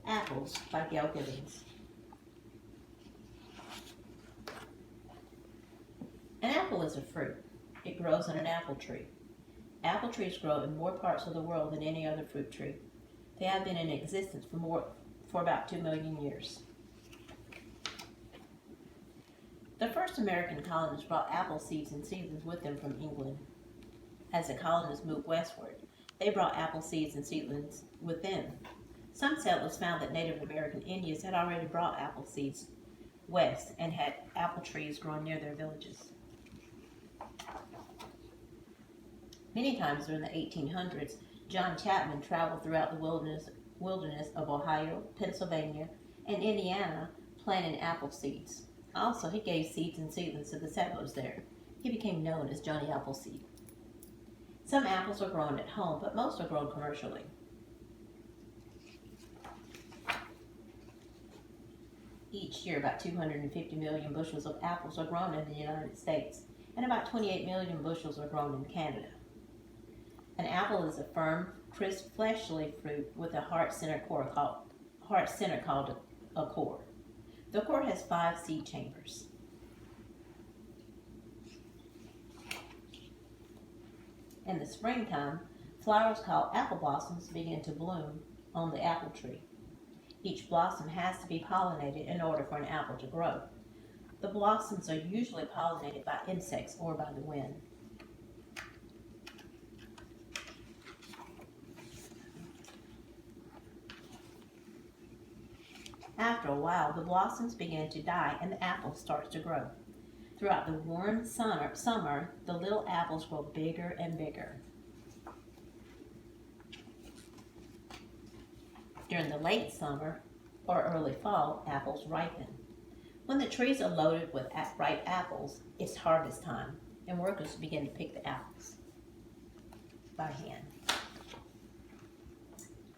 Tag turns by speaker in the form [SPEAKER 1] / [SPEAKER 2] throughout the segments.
[SPEAKER 1] Apples by Gail Gibbons. An apple is a fruit. It grows on an apple tree. Apple trees grow in more parts of the world than any other fruit tree. They have been in existence for about 2 million years. The first American colonists brought apple seeds and seedlings with them from England. As the colonists moved westward, they brought apple seeds and seedlings with them. Some settlers found that Native American Indians had already brought apple seeds west and had apple trees growing near their villages. Many times during the 1800s, John Chapman traveled throughout the wilderness of Ohio, Pennsylvania, and Indiana planting apple seeds. Also, he gave seeds and seedlings to the settlers there. He became known as Johnny Appleseed. Some apples are grown at home, but most are grown commercially. Each year, about 250 million bushels of apples are grown in the United States, and about 28 million bushels are grown in Canada. An apple is a firm, crisp, fleshly fruit with a heart center called a core. The core has 5 seed chambers. In the springtime, flowers called apple blossoms begin to bloom on the apple tree. Each blossom has to be pollinated in order for an apple to grow. The blossoms are usually pollinated by insects or by the wind. After a while, the blossoms begin to die and the apple starts to grow. Throughout the warm summer, the little apples grow bigger and bigger. During the late summer or early fall, apples ripen. When the trees are loaded with ripe apples, it's harvest time, and workers begin to pick the apples by hand.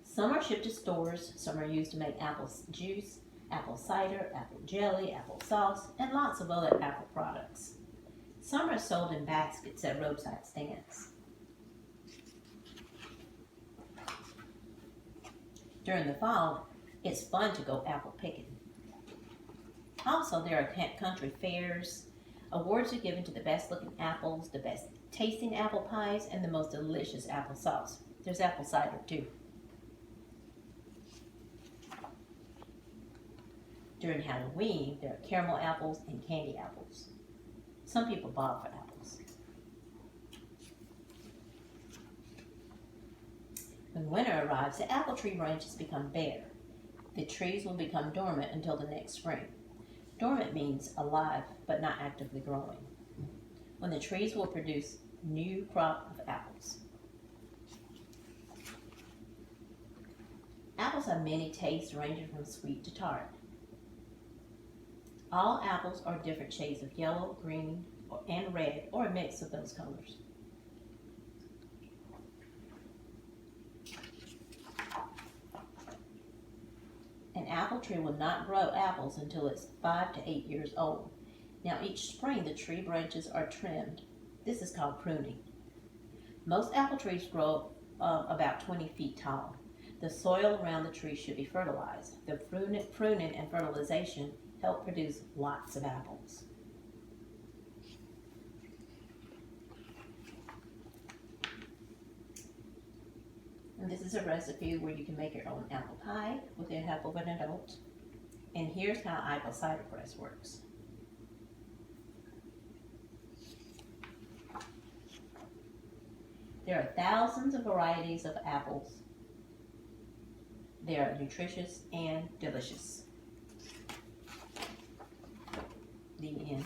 [SPEAKER 1] Some are shipped to stores, some are used to make apple juice, apple cider, apple jelly, apple sauce, and lots of other apple products. Some are sold in baskets at roadside stands. During the fall, it's fun to go apple picking. Also, there are country fairs. Awards are given to the best looking apples, the best tasting apple pies, and the most delicious apple sauce. There's apple cider too. During Halloween, there are caramel apples and candy apples. Some people bob for apples. When winter arrives, the apple tree branches become bare. The trees will become dormant until the next spring. Dormant means alive, but not actively growing. When the trees will produce new crop of apples. Apples have many tastes ranging from sweet to tart. All apples are different shades of yellow, green, and red, or a mix of those colors. An apple tree will not grow apples until it's 5 to 8 years old. Now each spring the tree branches are trimmed. This is called pruning. Most apple trees grow about 20 feet tall. The soil around the tree should be fertilized. The pruning and fertilization help produce lots of apples. And this is a recipe where you can make your own apple pie with the help of an adult. And here's how apple cider press works. There are thousands of varieties of apples. They are nutritious and delicious. The end.